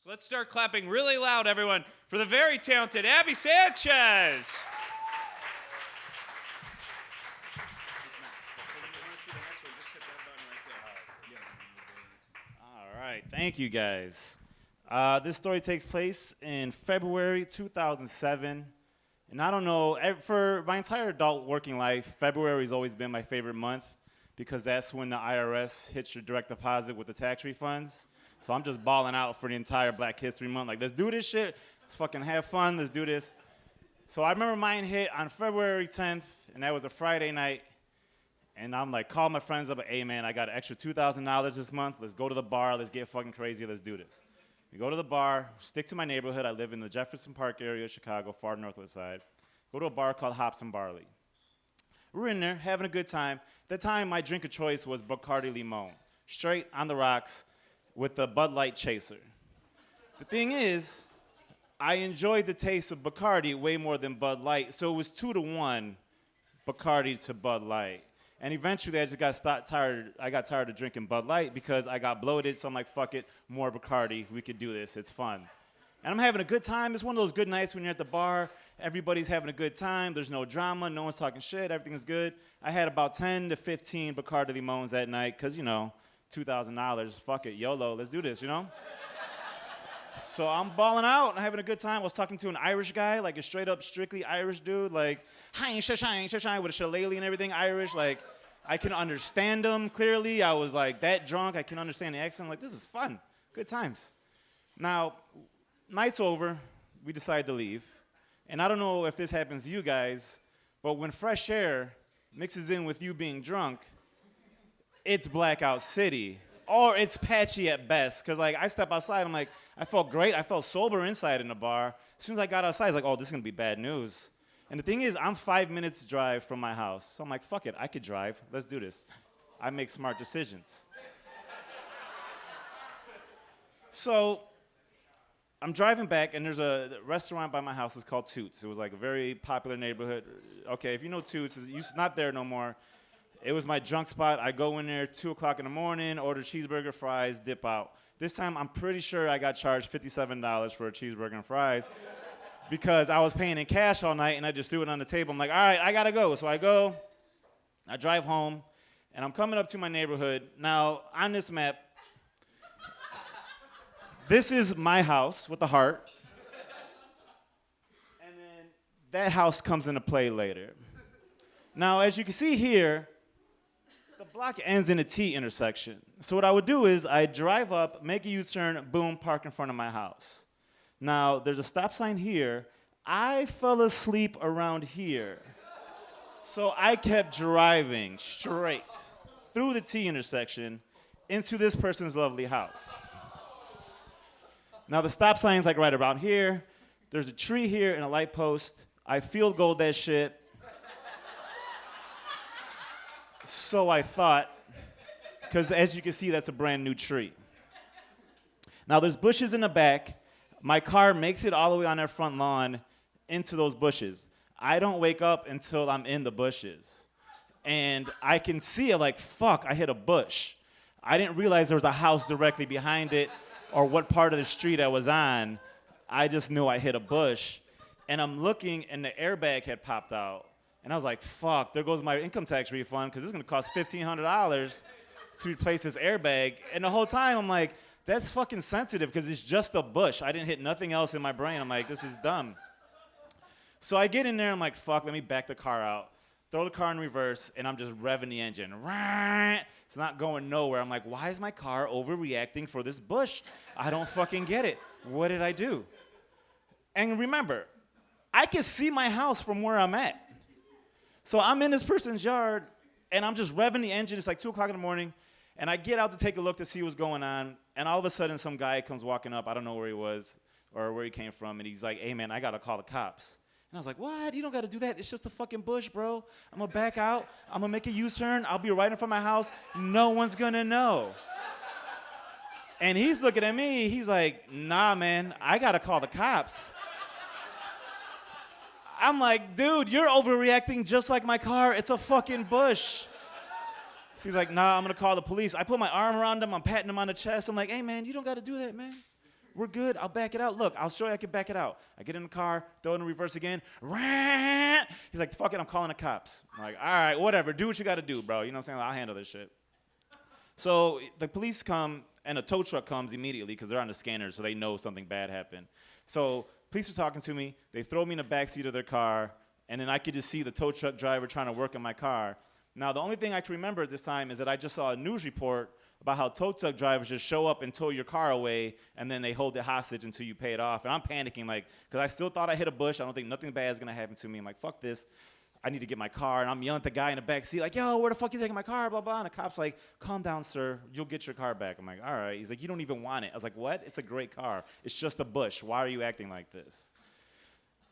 So let's start clapping really loud, everyone, for the very talented Abi Sanchez. All right, thank you guys. This story takes place in February 2007. And I don't know, for my entire adult working life, February has always been my favorite month because that's when the IRS hits your direct deposit with the tax refunds. So I'm just balling out for the entire Black History Month. Like, let's do this shit. Let's fucking have fun. Let's do this. So I remember mine hit on February 10th, and that was a Friday night. And I'm like, call my friends up, hey, man, I got an extra $2,000 this month. Let's go to the bar. Let's get fucking crazy. Let's do this. We go to the bar, stick to my neighborhood. I live in the Jefferson Park area of Chicago, far northwest side. Go to a bar called Hops and Barley. We're in there having a good time. At the time, my drink of choice was Bacardi Limon, straight on the rocks with the Bud Light chaser. The thing is, I enjoyed the taste of Bacardi way more than Bud Light, so it was 2-1 Bacardi to Bud Light. And eventually, I just got tired of drinking Bud Light because I got bloated, so I'm like, fuck it, more Bacardi. We could do this. It's fun. And I'm having a good time. It's one of those good nights when you're at the bar. Everybody's having a good time. There's no drama. No one's talking shit. Everything is good. I had about 10 to 15 Bacardi Limons that night because, you know, $2,000. Fuck it. YOLO. Let's do this, you know? So I'm balling out and having a good time. I was talking to an Irish guy, like a straight-up, strictly Irish dude, like, with a shillelagh and everything, Irish. Like, I can understand him clearly. I was, like, that drunk. I can understand the accent. Like, this is fun. Good times. Now, night's over. We decide to leave. And I don't know if this happens to you guys, but when fresh air mixes in with you being drunk, it's Blackout City. Or it's patchy at best, because like I step outside, I'm like, I felt great. I felt sober inside in the bar. As soon as I got outside, I was like, oh, this is going to be bad news. And the thing is, I'm 5 minutes drive from my house. So I'm like, fuck it, I could drive. Let's do this. I make smart decisions. So I'm driving back, and there's a restaurant by my house. It's called Toots. It was like a very popular neighborhood. Okay, if you know Toots, it's not there no more. It was my drunk spot. I go in there 2 o'clock in the morning, order cheeseburger, fries, dip out. This time, I'm pretty sure I got charged $57 for a cheeseburger and fries because I was paying in cash all night, and I just threw it on the table. I'm like, all right, I got to go. So I go, I drive home, and I'm coming up to my neighborhood. Now, on this map, this is my house with the heart, and then that house comes into play later. Now, as you can see here, the block ends in a T intersection. So what I would do is I'd drive up, make a U-turn, boom, park in front of my house. Now, there's a stop sign here. I fell asleep around here. So I kept driving straight through the T intersection into this person's lovely house. Now, the stop sign's like right around here. There's a tree here and a light post. I field goaled that shit. So I thought, because as you can see, that's a brand new tree. Now there's bushes in the back. My car makes it all the way on their front lawn into those bushes. I don't wake up until I'm in the bushes. And I can see it like, fuck, I hit a bush. I didn't realize there was a house directly behind it or what part of the street I was on. I just knew I hit a bush. And I'm looking, and the airbag had popped out. And I was like, fuck, there goes my income tax refund because it's going to cost $1,500 to replace this airbag. And the whole time, I'm like, that's fucking sensitive because it's just a bush. I didn't hit nothing else in my brain. I'm like, this is dumb. So I get in there. I'm like, fuck, let me back the car out, throw the car in reverse, and I'm just revving the engine. It's not going nowhere. I'm like, why is my car overreacting for this bush? I don't fucking get it. What did I do? And remember, I can see my house from where I'm at. So I'm in this person's yard, and I'm just revving the engine. It's like 2 o'clock in the morning, and I get out to take a look to see what's going on, and all of a sudden, some guy comes walking up. I don't know where he was or where he came from, and he's like, hey, man, I got to call the cops. And I was like, what? You don't got to do that. It's just a fucking bush, bro. I'm going to back out. I'm going to make a U-turn. I'll be right in front of my house. No one's going to know. And he's looking at me. He's like, nah, man, I got to call the cops. I'm like, dude, you're overreacting just like my car. It's a fucking bush. So he's like, nah, I'm going to call the police. I put my arm around him. I'm patting him on the chest. I'm like, hey, man, you don't got to do that, man. We're good. I'll back it out. Look, I'll show you I can back it out. I get in the car, throw it in reverse again. He's like, fuck it, I'm calling the cops. I'm like, all right, whatever. Do what you got to do, bro. You know what I'm saying? I'll handle this shit. So the police come, and a tow truck comes immediately because they're on the scanner, so they know something bad happened. So police are talking to me. They throw me in the backseat of their car, and then I could just see the tow truck driver trying to work on my car. Now, the only thing I can remember at this time is that I just saw a news report about how tow truck drivers just show up and tow your car away, and then they hold it hostage until you pay it off. And I'm panicking, like, because I still thought I hit a bush. I don't think nothing bad is going to happen to me. I'm like, fuck this. I need to get my car. And I'm yelling at the guy in the back seat, like, yo, where the fuck you taking my car, blah, blah. And the cop's like, calm down, sir. You'll get your car back. I'm like, all right. He's like, you don't even want it. I was like, what? It's a great car. It's just a bush. Why are you acting like this?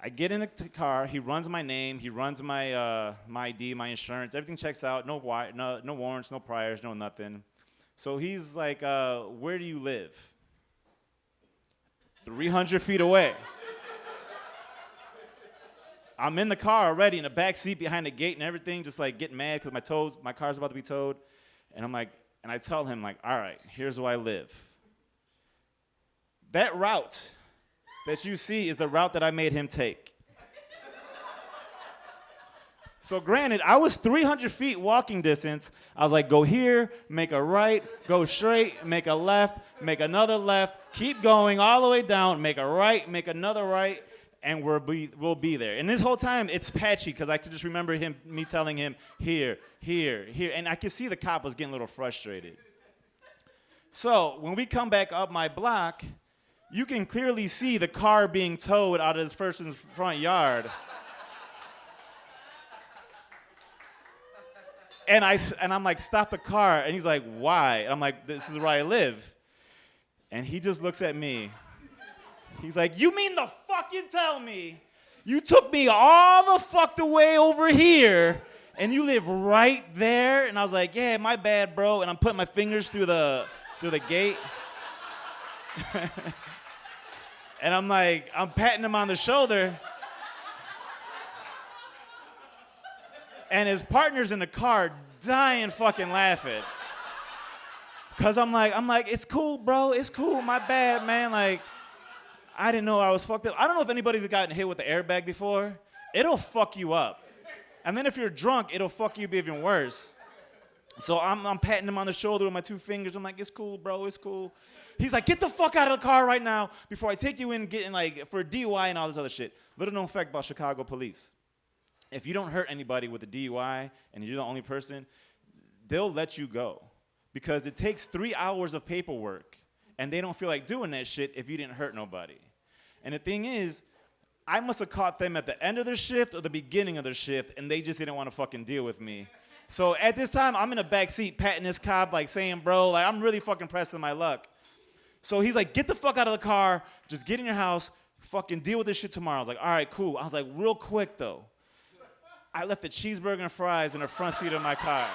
I get in the car. He runs my name. He runs my my ID, my insurance. Everything checks out. No warrants, no priors, no nothing. So he's like, where do you live? 300 feet away. I'm in the car already, in the back seat behind the gate and everything, just like getting mad because my car's about to be towed. And I'm like, and I tell him, like, all right, here's where I live. That route that you see is the route that I made him take. So granted, I was 300 feet walking distance. I was like, go here, make a right, go straight, make a left, make another left, keep going all the way down, make a right, make another right, and we'll be there. And this whole time, it's patchy because I could just remember me telling him, here, here, here. And I could see the cop was getting a little frustrated. So when we come back up my block, you can clearly see the car being towed out of this person's front yard. And I'm like, stop the car. And he's like, why? And I'm like, this is where I live. And he just looks at me. He's like, you mean to fucking tell me you took me all the fucked way over here and you live right there? And I was like, yeah, my bad, bro. And I'm putting my fingers through the gate. And I'm like, I'm patting him on the shoulder. And his partner's in the car dying fucking laughing. Cause I'm like, it's cool, bro. It's cool. My bad, man. Like, I didn't know I was fucked up. I don't know if anybody's gotten hit with the airbag before. It'll fuck you up. And then if you're drunk, it'll fuck you up even worse. So I'm patting him on the shoulder with my two fingers. I'm like, it's cool, bro. It's cool. He's like, get the fuck out of the car right now before I take you in getting like for DUI and all this other shit. Little known fact about Chicago police. If you don't hurt anybody with a DUI and you're the only person, they'll let you go. Because it takes 3 hours of paperwork, and they don't feel like doing that shit if you didn't hurt nobody. And the thing is, I must have caught them at the end of their shift or the beginning of their shift, and they just didn't want to fucking deal with me. So at this time, I'm in the back seat patting this cop, like saying, bro, like I'm really fucking pressing my luck. So he's like, get the fuck out of the car, just get in your house, fucking deal with this shit tomorrow. I was like, all right, cool. I was like, real quick though. I left the cheeseburger and fries in the front seat of my car.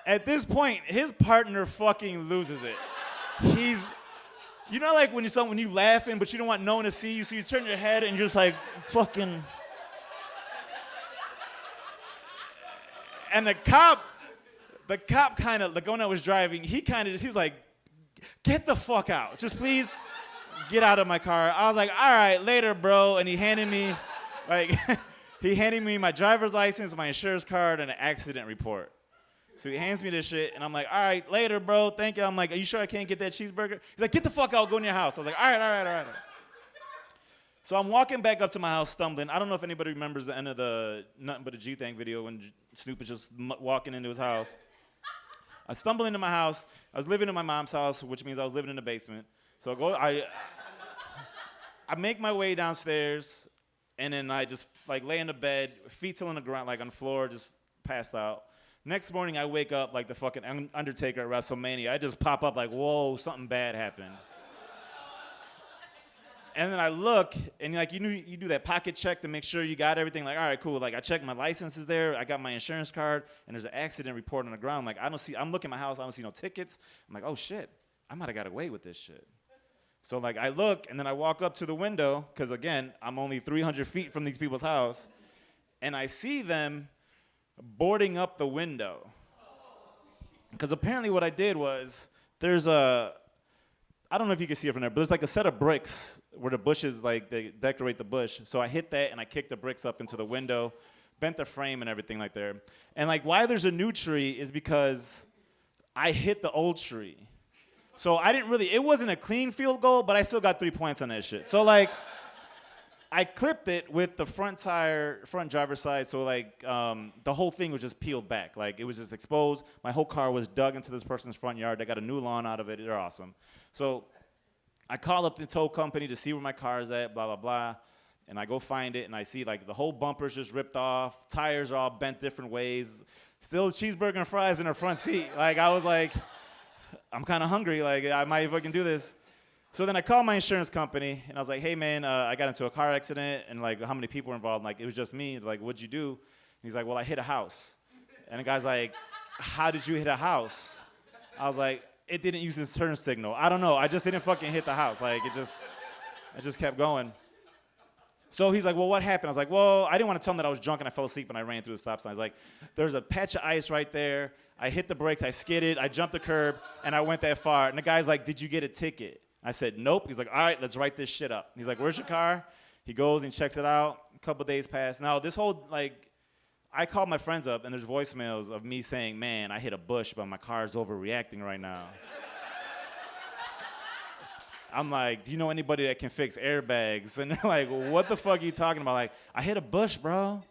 At this point, his partner fucking loses it. He's, you know, like when you laughing, but you don't want no one to see you, so you turn your head and you're just like, fucking. And the cop kind of, the one that was driving, he's like, get the fuck out. Just please get out of my car. I was like, all right, later, bro. And he handed me my driver's license, my insurance card, and an accident report. So he hands me this shit, and I'm like, all right, later, bro. Thank you. I'm like, are you sure I can't get that cheeseburger? He's like, get the fuck out. Go in your house. I was like, all right. So I'm walking back up to my house, stumbling. I don't know if anybody remembers the end of the Nothing But a G-Thang video when Snoop was just walking into his house. I stumble into my house. I was living in my mom's house, which means I was living in the basement. So I make my way downstairs, and then I just like lay in the bed, feet still on the ground, like on the floor, just passed out. Next morning, I wake up like the fucking Undertaker at WrestleMania. I just pop up like, whoa, something bad happened. And then I look, and like you do that pocket check to make sure you got everything. Like, all right, cool. Like I checked my license is there. I got my insurance card, and there's an accident report on the ground. Like I'm looking at my house. I don't see no tickets. I'm like, oh shit, I might have got away with this shit. So like I look, and then I walk up to the window, because again, I'm only 300 feet from these people's house, and I see them boarding up the window. Because apparently what I did was, there's I don't know if you can see it from there, but there's like a set of bricks where the bushes, like they decorate the bush. So I hit that and I kicked the bricks up into the window, bent the frame and everything like there. And like why there's a new tree is because I hit the old tree. So I didn't really, it wasn't a clean field goal, but I still got 3 points on that shit. So like, I clipped it with the front driver's side, so like the whole thing was just peeled back. Like it was just exposed. My whole car was dug into this person's front yard. They got a new lawn out of it. They're awesome. So I call up the tow company to see where my car is at, blah, blah, blah. And I go find it, and I see like the whole bumper's just ripped off. Tires are all bent different ways. Still cheeseburger and fries in her front seat. Like I was like, I'm kind of hungry. Like I might fucking do this. So then I called my insurance company, and I was like, hey, man, I got into a car accident, and, like, how many people were involved? And, like, it was just me. Like, what'd you do? And he's like, well, I hit a house. And the guy's like, how did you hit a house? I was like, it didn't use its turn signal. I don't know. I just didn't fucking hit the house. Like, it just kept going. So he's like, well, what happened? I was like, well, I didn't want to tell him that I was drunk, and I fell asleep, and I ran through the stop sign. I was like, there's a patch of ice right there. I hit the brakes. I skidded. I jumped the curb, and I went that far. And the guy's like, did you get a ticket? I said, nope. He's like, all right, let's write this shit up. He's like, where's your car? He goes and checks it out. A couple days pass. Now, this whole, like, I called my friends up, and there's voicemails of me saying, man, I hit a bush, but my car's overreacting right now. I'm like, do you know anybody that can fix airbags? And they're like, what the fuck are you talking about? Like, I hit a bush, bro.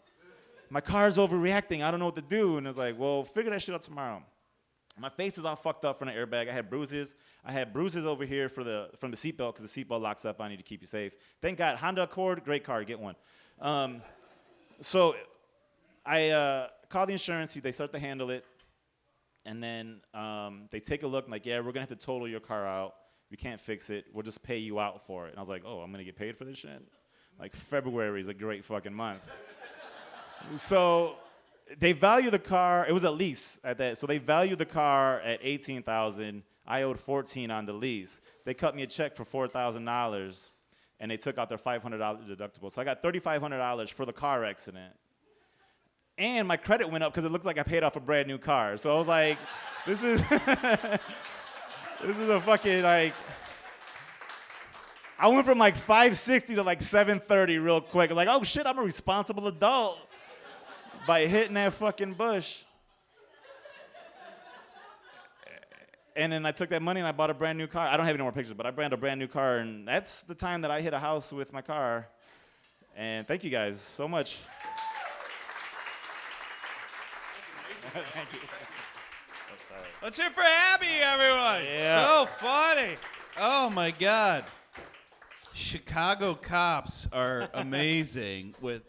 My car's overreacting. I don't know what to do. And it's like, well, figure that shit out tomorrow. My face is all fucked up from the airbag. I had bruises. I had bruises over here from the seatbelt because the seatbelt locks up on you to keep you safe. Thank God. Honda Accord, great car. Get one. So I call the insurance. They start to handle it. And then they take a look. Like, yeah, we're going to have to total your car out. We can't fix it. We'll just pay you out for it. And I was like, oh, I'm going to get paid for this shit? Like, February is a great fucking month. So they value the car. It was a lease at that. So they valued the car at $18,000. I owed $14,000 on the lease. They cut me a check for $4,000, and they took out their $500 deductible. So I got $3,500 for the car accident. And my credit went up because it looks like I paid off a brand new car. So I was like, this is this is a fucking, like, I went from like 560 to like 730 real quick. Like, oh shit, I'm a responsible adult by hitting that fucking bush. And then I took that money and I bought a brand new car. I don't have any more pictures, but I bought a brand new car, and that's the time that I hit a house with my car. And thank you guys so much. Thank you. Let's hear for Abi, everyone. Yeah. So funny. Oh my God. Chicago cops are amazing with